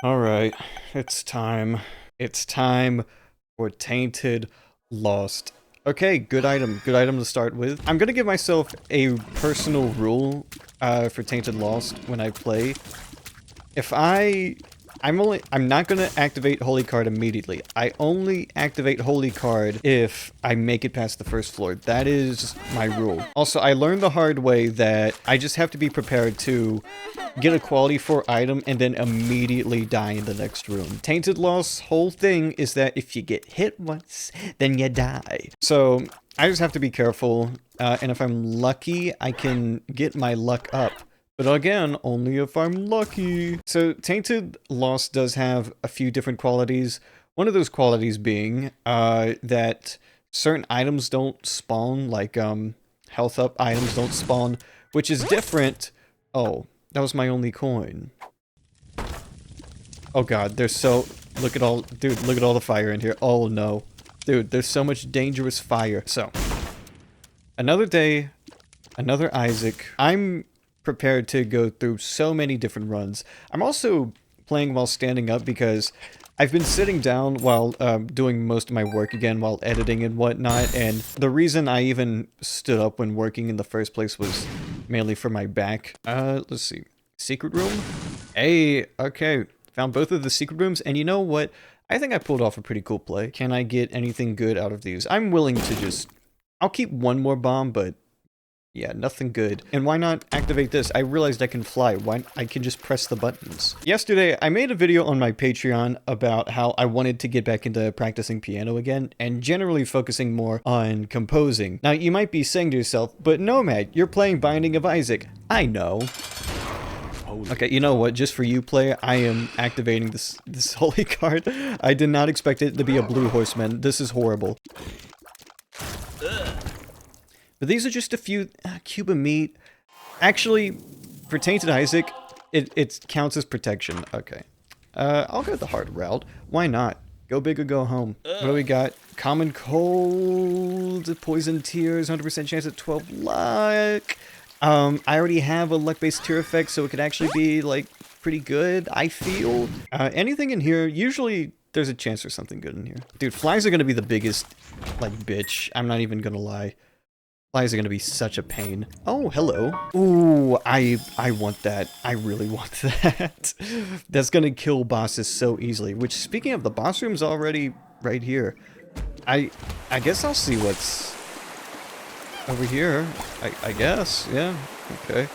Alright, it's time. It's time for Tainted Lost. Okay, good item. Good item to start with. I'm gonna give myself a personal rule for Tainted Lost when I play. If I'm not gonna activate Holy Card immediately. I only activate Holy Card if I make it past the first floor. That is my rule. Also, I learned the hard way that I just have to be prepared to get a quality 4 item and then immediately die in the next room. Tainted Lost's whole thing is that if you get hit once, then you die. So I just have to be careful, and if I'm lucky, I can get my luck up. But again, only if I'm lucky. So Tainted Lost does have a few different qualities. One of those qualities being that certain items don't spawn, like health up items don't spawn, which is different. Oh, that was my only coin. Oh god, there's so... Look at all... Dude, look at all the fire in here. Oh no. Dude, there's so much dangerous fire. So, another day, another Isaac. I'm prepared to go through so many different runs. I'm also playing while standing up because I've been sitting down while doing most of my work again while editing and whatnot, and the reason I even stood up when working in the first place was mainly for my back. Let's see. Secret room? Hey, okay. Found both of the secret rooms, and you know what? I think I pulled off a pretty cool play. Can I get anything good out of these? I'm willing to just... I'll keep one more bomb, but... yeah, nothing good. And why not activate this? I realized I can fly. Why? I can just press the buttons. Yesterday, I made a video on my Patreon about how I wanted to get back into practicing piano again, and generally focusing more on composing. Now, you might be saying to yourself, but Nomad, you're playing Binding of Isaac. I know. Okay, you know what? Just for you, player, I am activating this holy card. I did not expect it to be a blue horseman. This is horrible. But these are just a few cube of meat. Actually, for Tainted Isaac, it counts as protection. Okay. I'll go the hard route. Why not? Go big or go home. What do we got? Common Cold, Poison Tears, 100% chance at 12 luck. I already have a luck-based tear effect, so it could actually be, like, pretty good, I feel. Anything in here, usually there's a chance there's something good in here. Dude, flies are gonna be the biggest, like, bitch. I'm not even gonna lie. Flies are gonna be such a pain. Oh, hello. Ooh, I want that. I really want that. That's gonna kill bosses so easily. Which, speaking of, the boss room's already right here. I guess I'll see what's over here. I guess. Yeah. Okay.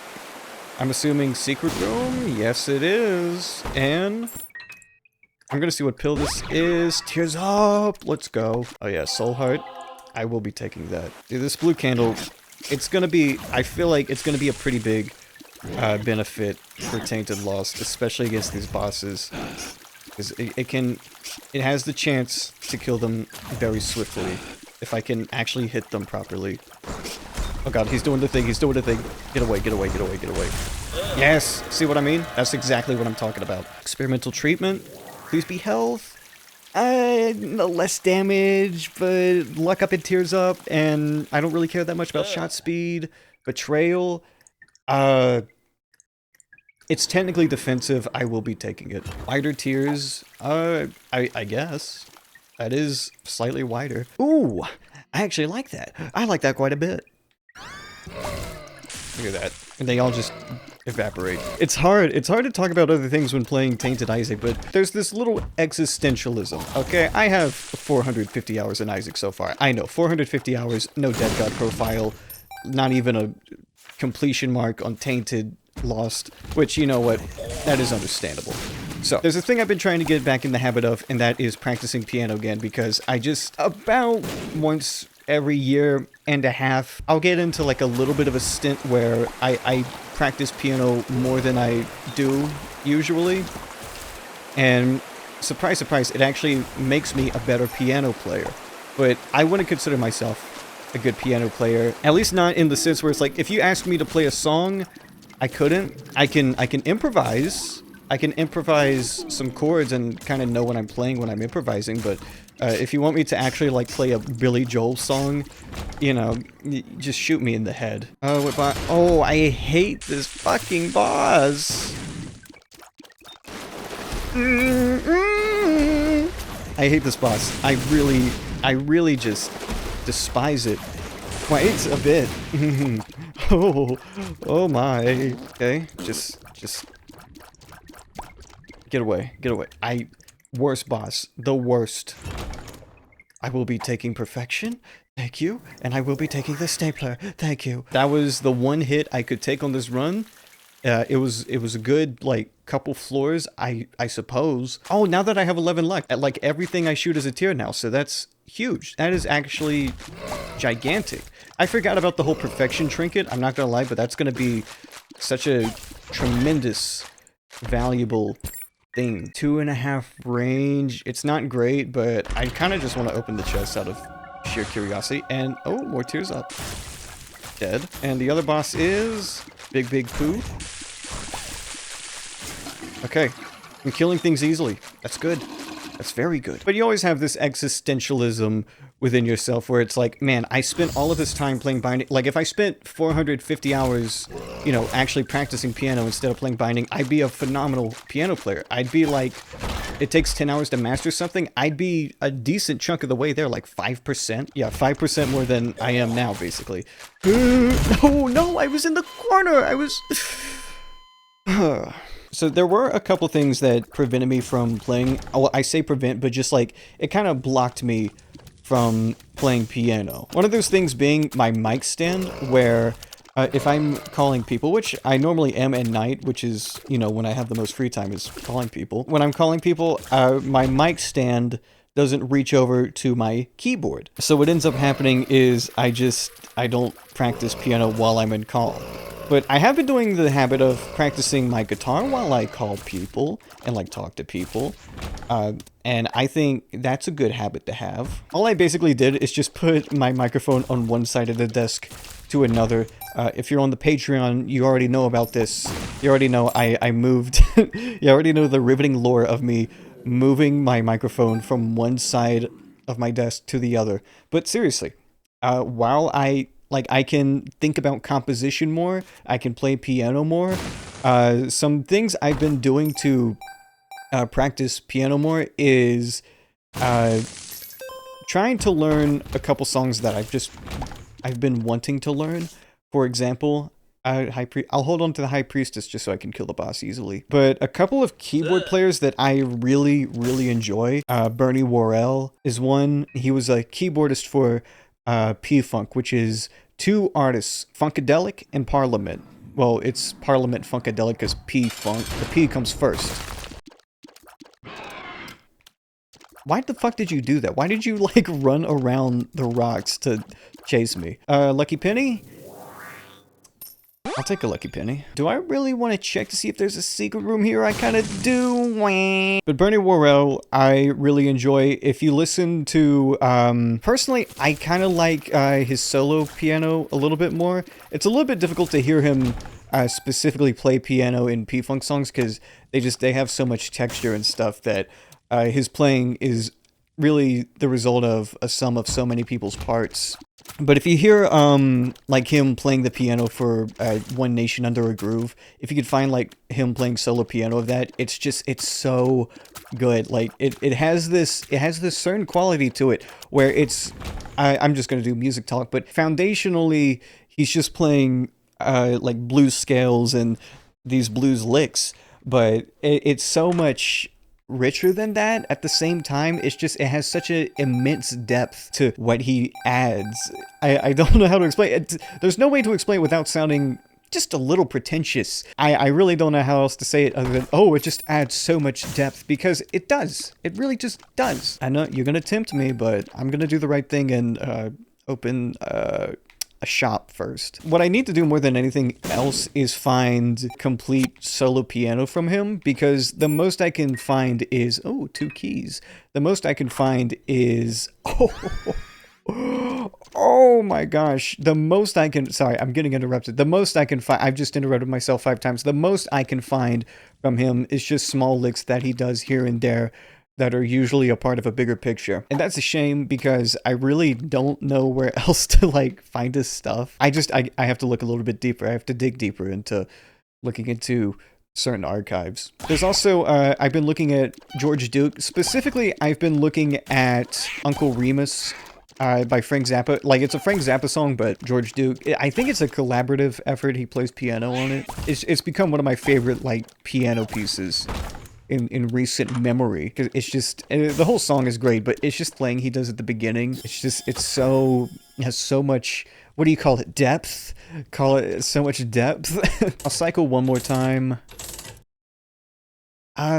I'm assuming secret room. Yes, it is. And I'm gonna see what pill this is. Tears up. Let's go. Oh yeah, soul heart. I will be taking that. Dude, this blue candle, it's gonna be, I feel like it's gonna be a pretty big benefit for Tainted Lost, especially against these bosses. Because it has the chance to kill them very swiftly, if I can actually hit them properly. Oh god, he's doing the thing, he's doing the thing. Get away, get away, get away, get away. Yes! See what I mean? That's exactly what I'm talking about. Experimental treatment. Please be health. No less damage, but luck up and tears up, and I don't really care that much about shot speed. Betrayal. It's technically defensive. I will be taking it. Wider tears. I guess. That is slightly wider. Ooh, I actually like that. I like that quite a bit. Look at that. And they all just evaporate. It's hard to talk about other things when playing Tainted Isaac, but there's this little existentialism, okay? I have 450 hours in Isaac so far. I know, 450 hours, no dead god profile, not even a completion mark on Tainted Lost, which, you know what, that is understandable. So, there's a thing I've been trying to get back in the habit of, and that is practicing piano again, because I just, about once every year and a half, I'll get into like a little bit of a stint where I practice piano more than I do usually. And surprise, surprise, it actually makes me a better piano player. But I wouldn't consider myself a good piano player, at least not in the sense where it's like, if you asked me to play a song, I couldn't. I can improvise. I can improvise some chords and kind of know what I'm playing when I'm improvising, but if you want me to actually, like, play a Billy Joel song, you know, just shoot me in the head. Oh, I hate this fucking boss! I hate this boss. I really just despise it quite a bit. Oh my. Okay, just get away, get away. Worst boss, the worst. I will be taking perfection. Thank you. And I will be taking the stapler. Thank you. That was the one hit I could take on this run. It was a good, like, couple floors, I suppose. Oh, now that I have 11 luck, like, everything I shoot is a tier now, so that's huge. That is actually gigantic. I forgot about the whole perfection trinket, I'm not gonna lie, but that's gonna be such a tremendous, valuable thing. 2.5 range, it's not great, but I kind of just want to open the chest out of sheer curiosity. And, oh, more tears up. Dead. And the other boss is Big Pooh. Okay, I'm killing things easily. That's good. That's very good. But you always have this existentialism within yourself where it's like, man, I spent all of this time playing Binding. Like, if I spent 450 hours, you know, actually practicing piano instead of playing Binding, I'd be a phenomenal piano player. I'd be like, it takes 10 hours to master something. I'd be a decent chunk of the way there, like 5%. Yeah, 5% more than I am now, basically. Oh, no, I was in the corner. I was... So there were a couple things that prevented me from playing. Oh, I say prevent, but just like, it kind of blocked me from playing piano. One of those things being my mic stand, where if I'm calling people, which I normally am at night, which is, you know, when I have the most free time is calling people. When I'm calling people, my mic stand doesn't reach over to my keyboard. So what ends up happening is I don't practice piano while I'm in call. But I have been doing the habit of practicing my guitar while I call people and, like, talk to people. And I think that's a good habit to have. All I basically did is just put my microphone on one side of the desk to another. If you're on the Patreon, you already know about this. You already know I moved. You already know the riveting lore of me moving my microphone from one side of my desk to the other. But seriously, while I can think about composition more, I can play piano more. Some things I've been doing to practice piano more is trying to learn a couple songs that I've been wanting to learn. For example, I'll hold on to the High Priestess just so I can kill the boss easily. But a couple of keyboard players that I really, really enjoy, Bernie Worrell is one. He was a keyboardist for P-Funk, which is two artists, Funkadelic and Parliament. Well, it's Parliament Funkadelic because P-Funk. The P comes first. Why the fuck did you do that? Why did you, like, run around the rocks to chase me? Lucky Penny? I'll take a Lucky Penny. Do I really want to check to see if there's a secret room here? I kind of do. But Bernie Worrell, I really enjoy. If you listen to, personally, I kind of like his solo piano a little bit more. It's a little bit difficult to hear him specifically play piano in P-Funk songs because they have so much texture and stuff that his playing is really the result of a sum of so many people's parts. But if you hear, like, him playing the piano for One Nation Under a Groove, if you could find, like, him playing solo piano of that, it's so good. Like, it has this certain quality to it, where it's, I'm just gonna do music talk, but foundationally, he's just playing, like, blues scales and these blues licks, but it's so much richer than that. At the same time, it has such an immense depth to what he adds. I don't know how to explain it. There's no way to explain it without sounding just a little pretentious. I really don't know how else to say it other than, oh, it just adds so much depth, because it does. It really just does. I know you're gonna tempt me, but I'm gonna do the right thing and open a shop first. What I need to do more than anything else is find complete solo piano from him, because the most I can find is, oh, 2 keys. The most I can find is, oh my gosh. The most I can, sorry, I'm getting interrupted. The most I can find, I've just interrupted myself 5 times. The most I can find from him is just small licks that he does here and there that are usually a part of a bigger picture. And that's a shame, because I really don't know where else to, like, find his stuff. I have to look a little bit deeper. I have to dig deeper into looking into certain archives. There's also, I've been looking at George Duke. Specifically, I've been looking at Uncle Remus by Frank Zappa. Like, it's a Frank Zappa song, but George Duke. I think it's a collaborative effort. He plays piano on it. It's become one of my favorite, like, piano pieces in recent memory. 'Cause it's just, the whole song is great, but it's just playing he does at the beginning. It's just, it has so much, what do you call it, depth? Call it so much depth. I'll cycle one more time.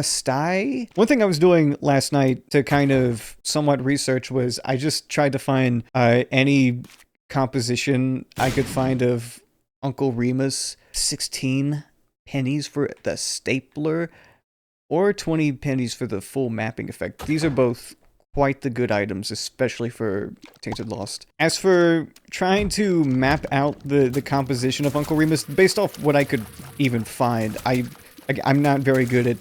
Sty? One thing I was doing last night to kind of somewhat research was I just tried to find any composition I could find of Uncle Remus. 16 pennies for the stapler, or 20 pennies for the full mapping effect. These are both quite the good items, especially for Tainted Lost. As for trying to map out the composition of Uncle Remus, based off what I could even find, I'm not very good at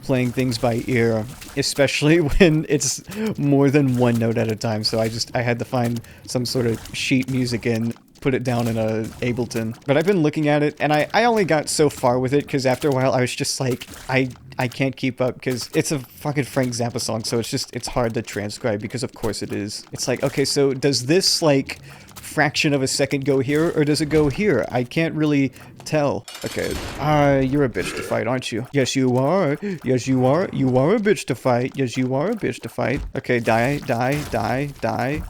playing things by ear, especially when it's more than one note at a time, so I had to find some sort of sheet music and put it down in a Ableton. But I've been looking at it, and I only got so far with it, because after a while I was just like, I can't keep up, because it's a fucking Frank Zappa song, so it's hard to transcribe, because of course it is. It's like, okay, so does this, like, fraction of a second go here, or does it go here? I can't really tell. Okay, you're a bitch to fight, aren't you? Yes, you are. Yes, you are. You are a bitch to fight. Yes, you are a bitch to fight. Okay, die, die, die, die.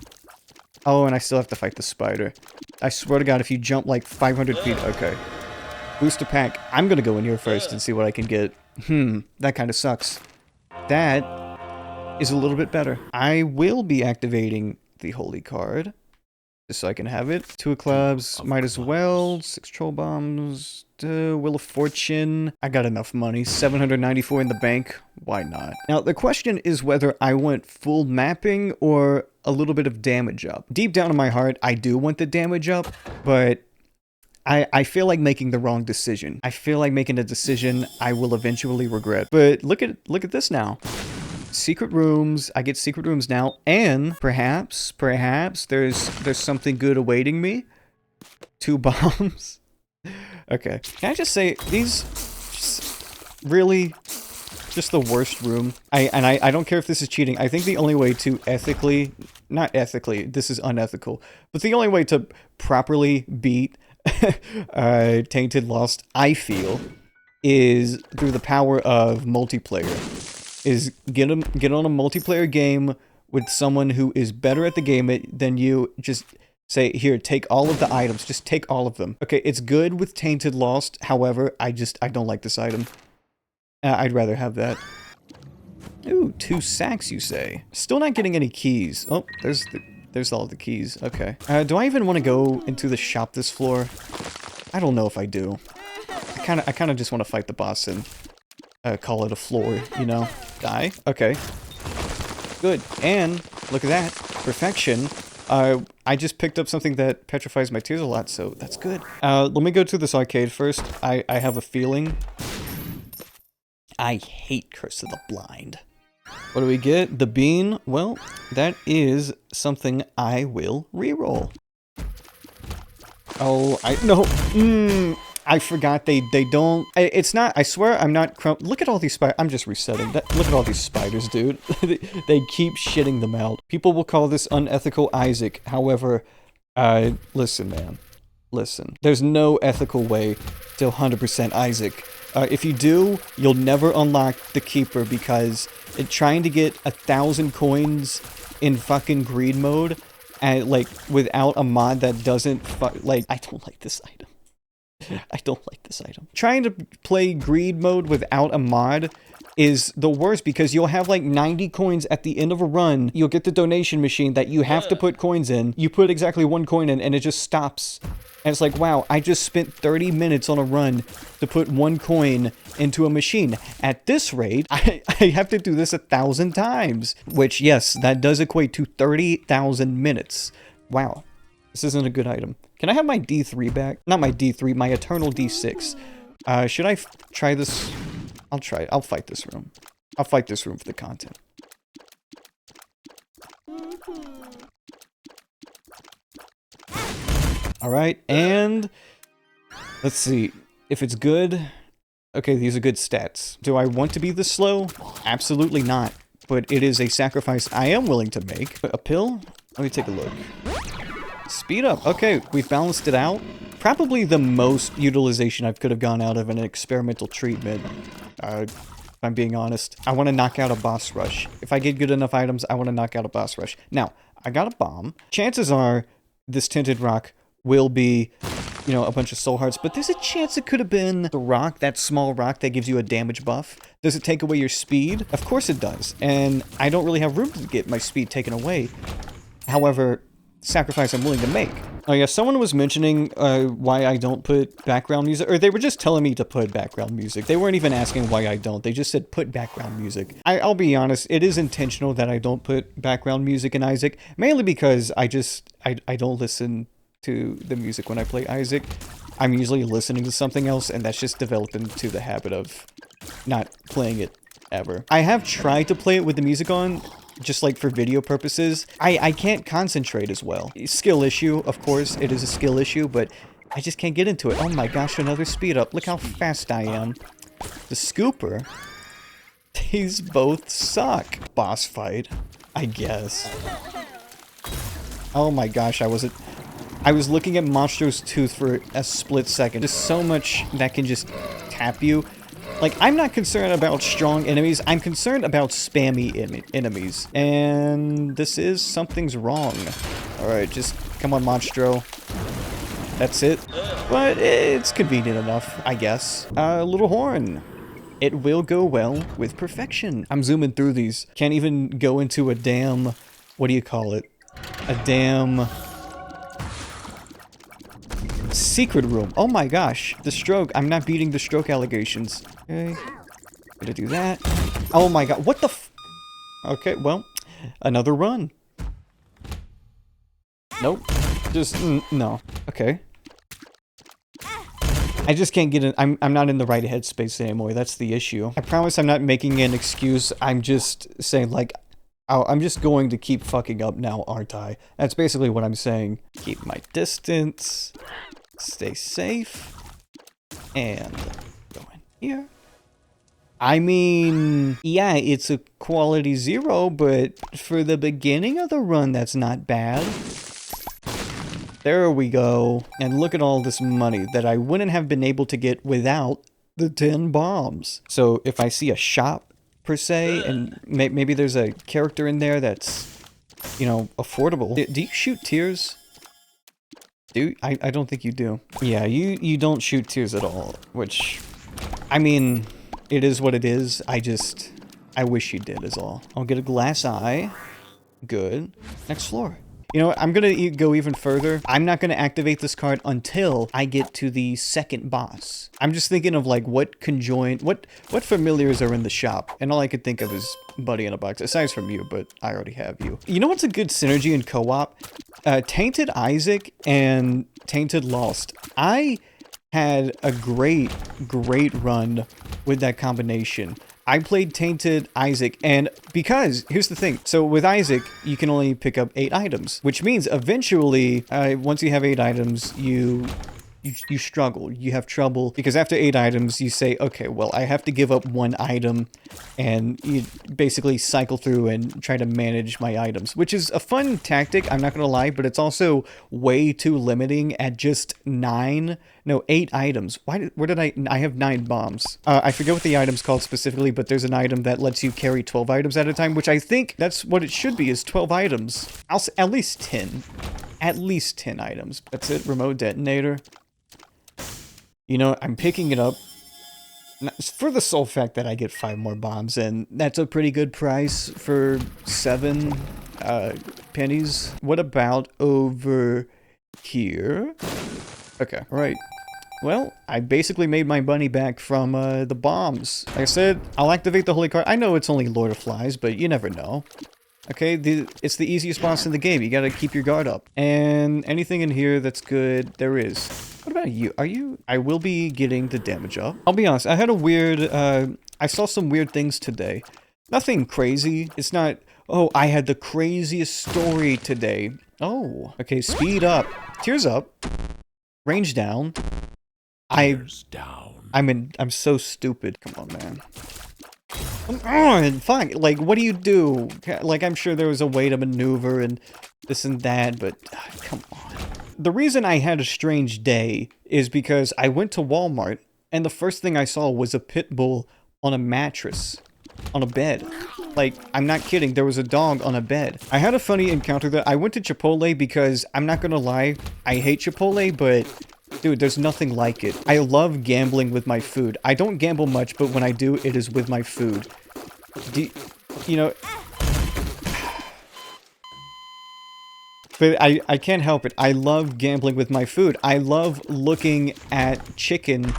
Oh, and I still have to fight the spider. I swear to God, if you jump like 500 feet... Okay. Booster pack. I'm gonna go in here first and see what I can get. That kind of sucks. That is a little bit better. I will be activating the holy card, just so I can have it. 2 of clubs, might as well. 6 troll bombs. Wheel of Fortune. I got enough money. 794 in the bank. Why not? Now, the question is whether I want full mapping or a little bit of damage up. Deep down in my heart, I do want the damage up, but I feel like making the wrong decision. I feel like making a decision I will eventually regret. But look at this now. Secret rooms. I get secret rooms now, and perhaps there's something good awaiting me. 2 bombs. Okay. Can I just say these really just the worst room? I don't care if this is cheating. I think the only way to not ethically, this is unethical, but the only way to properly beat Tainted Lost, I feel, is through the power of multiplayer. Is get on a multiplayer game with someone who is better at the game than you. Just say, here, take all of the items. Just take all of them. Okay, it's good with Tainted Lost. However, I don't like this item. I'd rather have that. Ooh, 2 sacks, you say? Still not getting any keys. Oh, there's all the keys. Okay. Do I even want to go into the shop this floor? I don't know if I do. I kind of just want to fight the boss and call it a floor, you know? Die. Okay. Good. And look at that. Perfection. I just picked up something that petrifies my tears a lot, so that's good. Let me go to this arcade first. I have a feeling. I hate Curse of the Blind. What do we get? The bean? Well, that is something I will reroll. Oh, I forgot they don't... It's not... I swear I'm not... Look at all these spiders. I'm just resetting. Look at all these spiders, dude. They keep shitting them out. People will call this unethical Isaac. However, listen, man. Listen. There's no ethical way to 100% Isaac. If you do, you'll never unlock the Keeper because trying to get 1,000 coins in fucking greed mode, and like without a mod that doesn't like, I don't like this item. I don't like this item. Trying to play greed mode without a mod is the worst because you'll have like 90 coins at the end of a run. You'll get the donation machine that you have to put coins in. You put exactly 1 coin in and it just stops. And it's like, wow, I just spent 30 minutes on a run to put 1 coin into a machine. At this rate, I have to do this 1,000 times. Which, yes, that does equate to 30,000 minutes. Wow. This isn't a good item. Can I have my D3 back? Not my D3, my Eternal D6. Should I try this? I'll try it. I'll fight this room. I'll fight this room for the content. Alright, and let's see. If it's good, Okay, these are good stats. Do I want to be this slow? Absolutely not. But it is a sacrifice I am willing to make. A pill? Let me take a look. Speed up. Okay, we've balanced it out. Probably the most utilization I could have gone out of an experimental treatment. If I'm being honest. I want to knock out a boss rush. If I get good enough items, I want to knock out a boss rush. Now, I got a bomb. Chances are this tinted rock will be, you know, a bunch of soul hearts, but there's a chance it could have been the rock, that small rock that gives you a damage buff. Does it take away your speed? Of course it does, and I don't really have room to get my speed taken away. However, sacrifice I'm willing to make. Oh yeah, someone was mentioning why I don't put background music, or they were just telling me to put background music. They weren't even asking why I don't, they just said put background music. I'll be honest, it is intentional that I don't put background music in Isaac, mainly because I don't listen to the music when I play Isaac. I'm usually listening to something else, and that's just developed into the habit of not playing it ever. I have tried to play it with the music on, just like for video purposes. I can't concentrate as well. Skill issue, of course, it is a skill issue, but I just can't get into it. Oh my gosh, another speed up. Look how fast I am. The scooper. These both suck. Boss fight, I guess. Oh my gosh, I was looking at Monstro's tooth for a split second. There's so much that can just tap you. Like, I'm not concerned about strong enemies, I'm concerned about spammy enemies. And this is something's wrong. Alright, just come on, Monstro. That's it. But it's convenient enough, I guess. Little horn. It will go well with perfection. I'm zooming through these. Can't even go into a damn... what do you call it? A damn... secret room. Oh my gosh. The stroke. I'm not beating the stroke allegations. Okay. Gonna do that. Oh my god. What the f... Okay, well. Another run. Nope. Just... no. Okay. I just can't get in... I'm not in the right headspace anymore. That's the issue. I promise I'm not making an excuse. I'm just saying, like... oh, I'm just going to keep fucking up now, aren't I? That's basically what I'm saying. Keep my distance. Stay safe. And go in here. I mean, yeah, it's a quality 0, but for the beginning of the run, that's not bad. There we go. And look at all this money that I wouldn't have been able to get without the 10 bombs. So if I see a shop, per se, and maybe there's a character in there that's, you know, affordable. Do you shoot tears? I don't think you do. Yeah, you don't shoot tears at all, which, I mean, it is what it is. I wish you did is all. I'll get a glass eye. Good. Next floor. You know what, I'm gonna go even further. I'm not gonna activate this card until I get to the second boss. I'm just thinking of like what conjoined, what familiars are in the shop, and all I could think of is Buddy in a Box, aside from you, but I already have you. You know what's a good synergy in co-op? Tainted Isaac and Tainted Lost. I had a great run with that combination. I played Tainted Isaac, and because, here's the thing, so with Isaac, you can only pick up 8 items, which means eventually, once you have 8 items, you struggle, you have trouble, because after 8 items, you say, okay, well, I have to give up 1 item, and you basically cycle through and try to manage my items, which is a fun tactic, I'm not gonna lie, but it's also way too limiting at just 8 items. Where did I have 9 bombs. I forget what the item's called specifically, but there's an item that lets you carry 12 items at a time, which I think that's what it should be, is 12 items. At least 10. At least 10 items. That's it, remote detonator. You know, I'm picking it up for the sole fact that I get 5 more bombs, and that's a pretty good price for 7 pennies. What about over here? Okay, right. Well, I basically made my money back from the bombs. Like I said, I'll activate the holy card. I know it's only Lord of Flies, but you never know. Okay, it's the easiest boss in the game. You gotta keep your guard up. And anything in here that's good, there is. What about you? I will be getting the damage up. I'll be honest, I had a weird, I saw some weird things today. Nothing crazy. It's not, oh, I had the craziest story today. Oh, okay, speed up. Tears up. Range down. Tears down. I'm so stupid. Come on, man. Come on, fine. Like, what do? Like, I'm sure there was a way to maneuver and this and that, but come on. The reason I had a strange day is because I went to Walmart and the first thing I saw was a pit bull on a mattress, on a bed. Like, I'm not kidding, there was a dog on a bed. I had a funny encounter that I went to Chipotle because, I'm not gonna lie, I hate Chipotle, but dude, there's nothing like it. I love gambling with my food. I don't gamble much, but when I do, it is with my food. You know... But I can't help it. I love gambling with my food. I love looking at chicken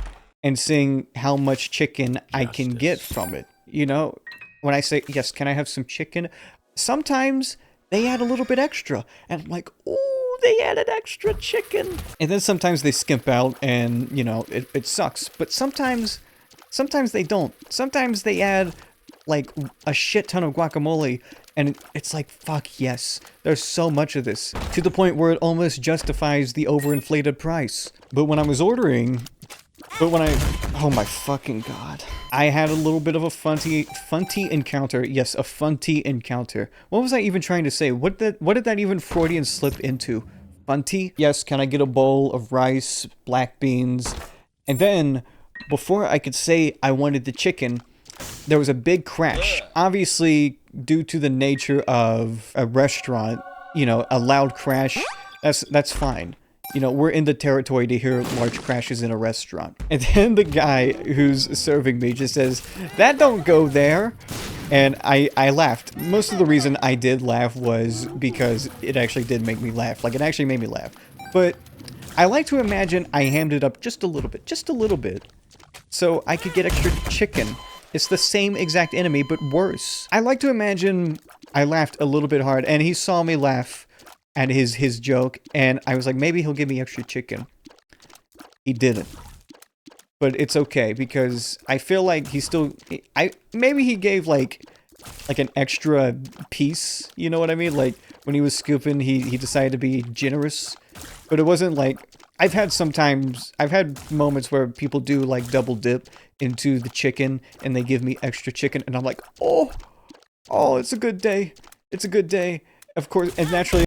and seeing how much chicken I can get from it. You know, when I say, yes, can I have some chicken? Sometimes they add a little bit extra. And I'm like, ooh, they added extra chicken. And then sometimes they skimp out and, you know, it sucks. But sometimes they don't. Sometimes they add, like, a shit ton of guacamole. And it's like, fuck yes, there's so much of this, to the point where it almost justifies the overinflated price. But when I was ordering, oh my fucking god. I had a little bit of a funty encounter. Yes, a funty encounter. What was I even trying to say? What did that even Freudian slip into? Funty? Yes, can I get a bowl of rice, black beans? And then, before I could say I wanted the chicken, there was a big crash. Obviously, due to the nature of a restaurant, you know, a loud crash, that's fine. You know, we're in the territory to hear large crashes in a restaurant. And then the guy who's serving me just says, "That don't go there." And I laughed. Most of the reason I did laugh was because it actually did make me laugh. Like, it actually made me laugh. But I like to imagine I hammed it up just a little bit, so I could get extra chicken. It's the same exact enemy, but worse. I like to imagine I laughed a little bit hard, and he saw me laugh at his joke, and I was like, maybe he'll give me extra chicken. He didn't. But it's okay, because I feel like he still... maybe he gave, like an extra piece, you know what I mean? Like, when he was scooping, he decided to be generous. But it wasn't like... I've had moments where people do, like, double dip into the chicken, and they give me extra chicken, and I'm like, oh, it's a good day. It's a good day. Of course, and naturally...